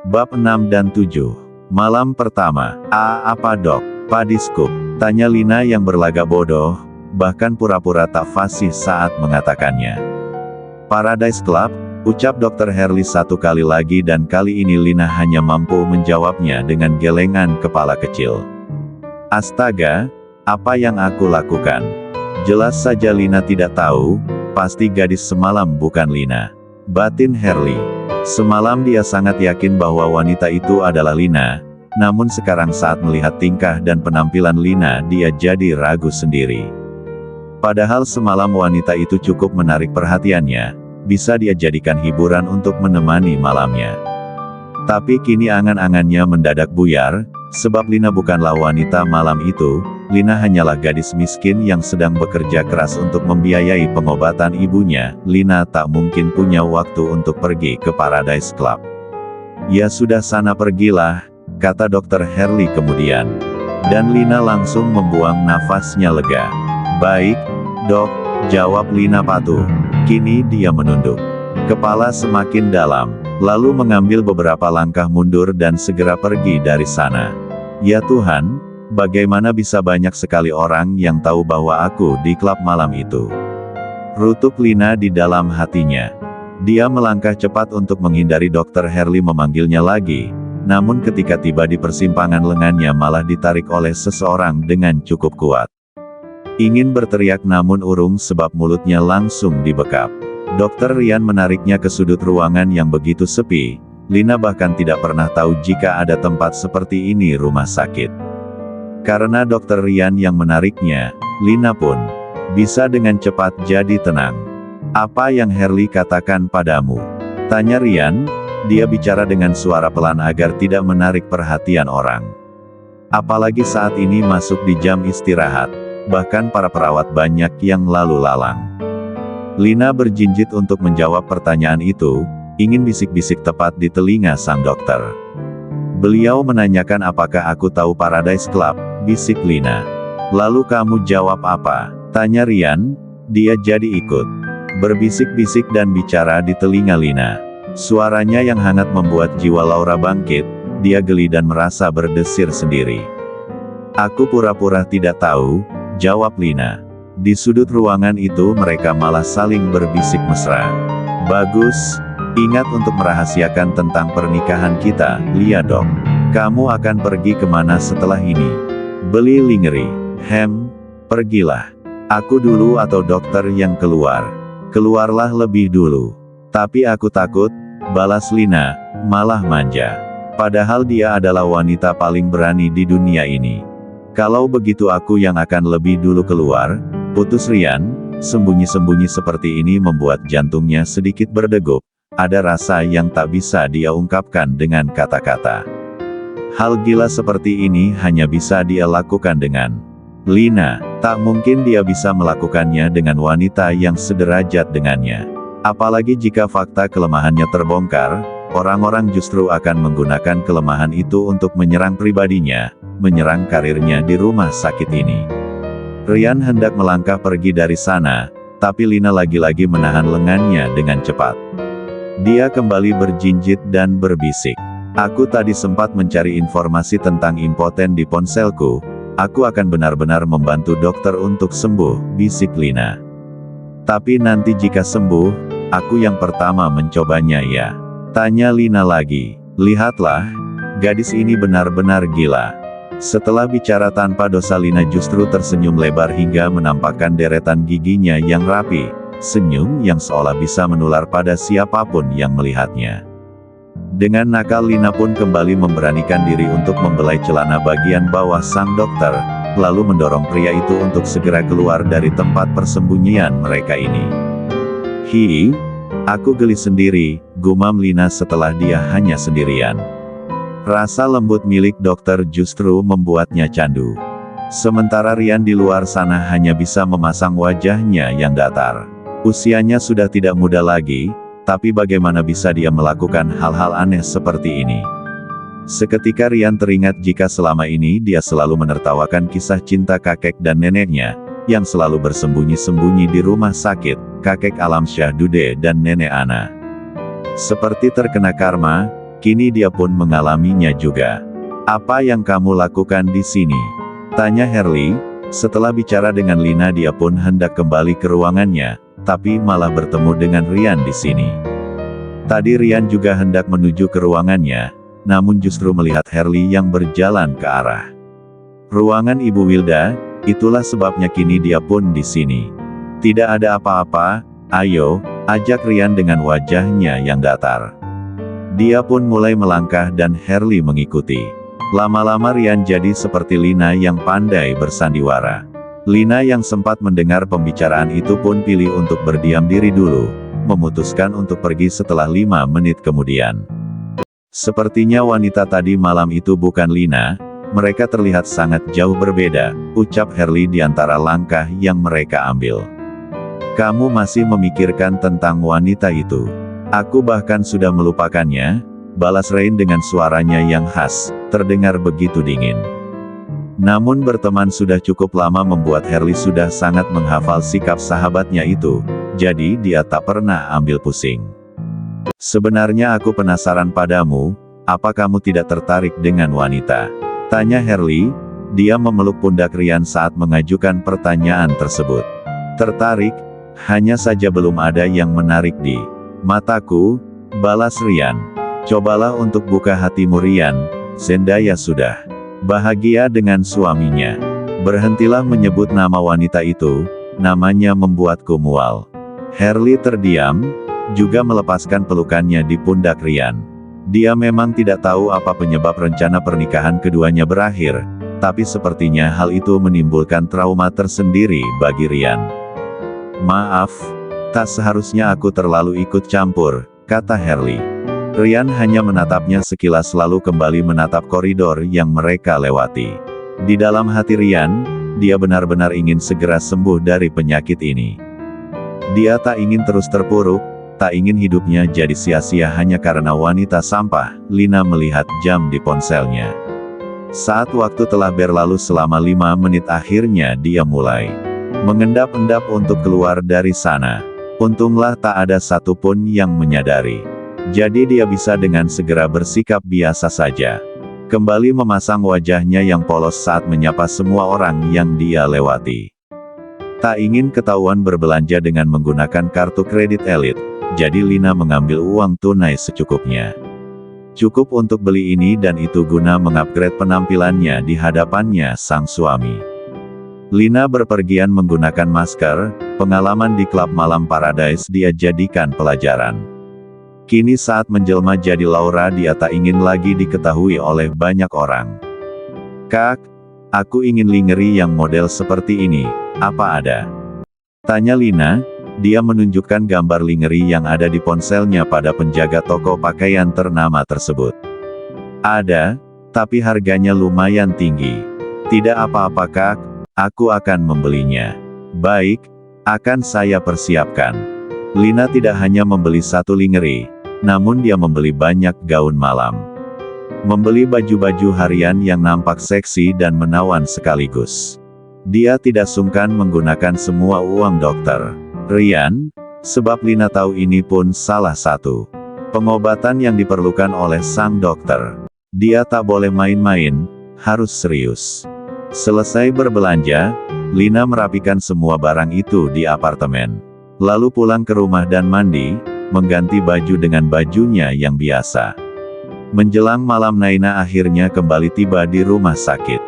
Bab 6 dan 7. Malam pertama. Apa dok? Padiskup? Tanya Lina yang berlagak bodoh, bahkan pura-pura tak fasih saat mengatakannya. Paradise Club, ucap Dr. Herli satu kali lagi dan kali ini Lina hanya mampu menjawabnya dengan gelengan kepala kecil. Astaga, apa yang aku lakukan? Jelas saja Lina tidak tahu, pasti gadis semalam bukan Lina. Batin Herli. Semalam dia sangat yakin bahwa wanita itu adalah Lina, namun sekarang saat melihat tingkah dan penampilan Lina dia jadi ragu sendiri. Padahal semalam wanita itu cukup menarik perhatiannya, bisa dia jadikan hiburan untuk menemani malamnya. Tapi kini angan-angannya mendadak buyar, sebab Lina bukanlah wanita malam itu, Lina hanyalah gadis miskin yang sedang bekerja keras untuk membiayai pengobatan ibunya. Lina tak mungkin punya waktu untuk pergi ke Paradise Club. Ya sudah sana pergilah, kata Dr. Herli kemudian. Dan Lina langsung membuang nafasnya lega. Baik, dok, jawab Lina patuh. Kini dia menunduk kepala semakin dalam, lalu mengambil beberapa langkah mundur dan segera pergi dari sana. Ya Tuhan, bagaimana bisa banyak sekali orang yang tahu bahwa aku di klub malam itu? Rutuk Lina di dalam hatinya. Dia melangkah cepat untuk menghindari Dr. Herli memanggilnya lagi, namun ketika tiba di persimpangan lengannya malah ditarik oleh seseorang dengan cukup kuat. Ingin berteriak namun urung sebab mulutnya langsung dibekap. Dr. Rian menariknya ke sudut ruangan yang begitu sepi. Lina bahkan tidak pernah tahu jika ada tempat seperti ini rumah sakit. Karena Dr. Rian yang menariknya, Lina pun bisa dengan cepat jadi tenang. Apa yang Herli katakan padamu? Tanya Rian, dia bicara dengan suara pelan agar tidak menarik perhatian orang. Apalagi saat ini masuk di jam istirahat, bahkan para perawat banyak yang lalu lalang. Lina berjinjit untuk menjawab pertanyaan itu, ingin bisik-bisik tepat di telinga sang dokter. Beliau menanyakan apakah aku tahu Paradise Club, bisik Lina. Lalu kamu jawab apa? Tanya Rian, dia jadi ikut berbisik-bisik dan bicara di telinga Lina. Suaranya yang hangat membuat jiwa Laura bangkit, dia geli dan merasa berdesir sendiri. Aku pura-pura tidak tahu, jawab Lina. Di sudut ruangan itu mereka malah saling berbisik mesra. Bagus, ingat untuk merahasiakan tentang pernikahan kita, Lia dok. Kamu akan pergi kemana setelah ini? Beli lingerie. Pergilah. Aku dulu atau dokter yang keluar? Keluarlah lebih dulu. Tapi aku takut, balas Lina, malah manja. Padahal dia adalah wanita paling berani di dunia ini. Kalau begitu aku yang akan lebih dulu keluar, putus Rian. Sembunyi-sembunyi seperti ini membuat jantungnya sedikit berdegup. Ada rasa yang tak bisa dia ungkapkan dengan kata-kata. Hal gila seperti ini hanya bisa dia lakukan dengan Lina. Tak mungkin dia bisa melakukannya dengan wanita yang sederajat dengannya. Apalagi jika fakta kelemahannya terbongkar, orang-orang justru akan menggunakan kelemahan itu untuk menyerang pribadinya, menyerang karirnya di rumah sakit ini. Rian hendak melangkah pergi dari sana, tapi Lina lagi-lagi menahan lengannya dengan cepat. Dia kembali berjinjit dan berbisik. Aku tadi sempat mencari informasi tentang impoten di ponselku. Aku akan benar-benar membantu dokter untuk sembuh, bisik Lina. Tapi nanti jika sembuh, aku yang pertama mencobanya ya. Tanya Lina lagi. Lihatlah, gadis ini benar-benar gila. Setelah bicara tanpa dosa Lina justru tersenyum lebar hingga menampakkan deretan giginya yang rapi. Senyum yang seolah bisa menular pada siapapun yang melihatnya. Dengan nakal Lina pun kembali memberanikan diri untuk membelai celana bagian bawah sang dokter, lalu mendorong pria itu untuk segera keluar dari tempat persembunyian mereka ini. Aku geli sendiri, gumam Lina setelah dia hanya sendirian. Rasa lembut milik dokter justru membuatnya candu. Sementara Rian di luar sana hanya bisa memasang wajahnya yang datar. Usianya sudah tidak muda lagi, tapi bagaimana bisa dia melakukan hal-hal aneh seperti ini? Seketika Rian teringat jika selama ini dia selalu menertawakan kisah cinta kakek dan neneknya, yang selalu bersembunyi-sembunyi di rumah sakit, kakek Alam Syah Dude dan nenek Ana. Seperti terkena karma, Kini dia pun mengalaminya juga. "Apa yang kamu lakukan di sini?" tanya Herli. Setelah bicara dengan Lina, dia pun hendak kembali ke ruangannya, tapi malah bertemu dengan Rian di sini. Tadi Rian juga hendak menuju ke ruangannya, namun justru melihat Herli yang berjalan ke arah ruangan Ibu Wilda. Itulah sebabnya kini dia pun di sini. "Tidak ada apa-apa, ayo," ajak Rian dengan wajahnya yang datar. Dia pun mulai melangkah dan Herli mengikuti. Lama-lama Rian jadi seperti Lina yang pandai bersandiwara. Lina yang sempat mendengar pembicaraan itu pun pilih untuk berdiam diri dulu, memutuskan untuk pergi setelah 5 menit kemudian. "Sepertinya wanita tadi malam itu bukan Lina, mereka terlihat sangat jauh berbeda," ucap Herli di antara langkah yang mereka ambil. "Kamu masih memikirkan tentang wanita itu?" "Aku bahkan sudah melupakannya," balas Rain dengan suaranya yang khas, terdengar begitu dingin. Namun berteman sudah cukup lama membuat Herli sudah sangat menghafal sikap sahabatnya itu, jadi dia tak pernah ambil pusing. "Sebenarnya aku penasaran padamu, apa kamu tidak tertarik dengan wanita?" tanya Herli. Dia memeluk pundak Rian saat mengajukan pertanyaan tersebut. "Tertarik? Hanya saja belum ada yang menarik di mataku," balas Rian. "Cobalah untuk buka hatimu Rian, Zendaya sudah bahagia dengan suaminya." "Berhentilah menyebut nama wanita itu, namanya membuatku mual." Herli terdiam, juga melepaskan pelukannya di pundak Rian. Dia memang tidak tahu apa penyebab rencana pernikahan keduanya berakhir, tapi sepertinya hal itu menimbulkan trauma tersendiri bagi Rian. "Maaf, tak seharusnya aku terlalu ikut campur," kata Herli. Rian hanya menatapnya sekilas lalu kembali menatap koridor yang mereka lewati. Di dalam hati Rian, dia benar-benar ingin segera sembuh dari penyakit ini. Dia tak ingin terus terpuruk, tak ingin hidupnya jadi sia-sia hanya karena wanita sampah. Lina melihat jam di ponselnya. Saat waktu telah berlalu selama 5 menit, akhirnya dia mulai mengendap-endap untuk keluar dari sana. Untunglah tak ada satupun yang menyadari. Jadi dia bisa dengan segera bersikap biasa saja. Kembali memasang wajahnya yang polos saat menyapa semua orang yang dia lewati. Tak ingin ketahuan berbelanja dengan menggunakan kartu kredit elit, jadi Lina mengambil uang tunai secukupnya. Cukup untuk beli ini dan itu guna mengupgrade penampilannya di hadapannya sang suami. Lina berpergian menggunakan masker, pengalaman di klub malam Paradise dia jadikan pelajaran. Kini saat menjelma jadi Laura, dia tak ingin lagi diketahui oleh banyak orang. "Kak, aku ingin lingerie yang model seperti ini, apa ada?" tanya Lina. Dia menunjukkan gambar lingerie yang ada di ponselnya pada penjaga toko pakaian ternama tersebut. "Ada, tapi harganya lumayan tinggi." "Tidak apa-apa Kak, aku akan membelinya." "Baik, akan saya persiapkan." Lina tidak hanya membeli satu lingerie, namun dia membeli banyak gaun malam. Membeli baju-baju harian yang nampak seksi dan menawan sekaligus. Dia tidak sungkan menggunakan semua uang dokter Rian, sebab Lina tahu ini pun salah satu pengobatan yang diperlukan oleh sang dokter. Dia tak boleh main-main, harus serius. Selesai berbelanja, Lina merapikan semua barang itu di apartemen. Lalu pulang ke rumah dan mandi, mengganti baju dengan bajunya yang biasa. Menjelang malam Naina akhirnya kembali tiba di rumah sakit.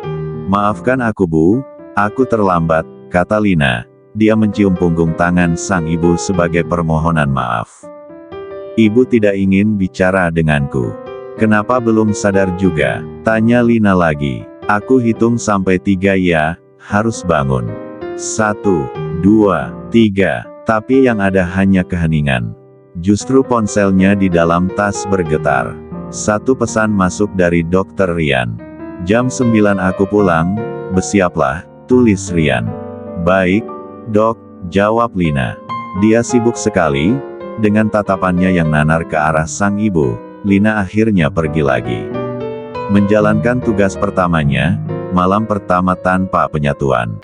"Maafkan aku Bu, aku terlambat," kata Lina. Dia mencium punggung tangan sang ibu sebagai permohonan maaf. "Ibu tidak ingin bicara denganku." "Kenapa belum sadar juga?" tanya Lina lagi. "Aku hitung sampai 3 ya, harus bangun. 1, 2, 3, tapi yang ada hanya keheningan." Justru ponselnya di dalam tas bergetar. Satu pesan masuk dari Dokter Rian. "Jam 9 aku pulang, bersiaplah," tulis Rian. "Baik, Dok," jawab Lina. Dia sibuk sekali. Dengan tatapannya yang nanar ke arah sang ibu, Lina akhirnya pergi lagi. Menjalankan tugas pertamanya, malam pertama tanpa penyatuan.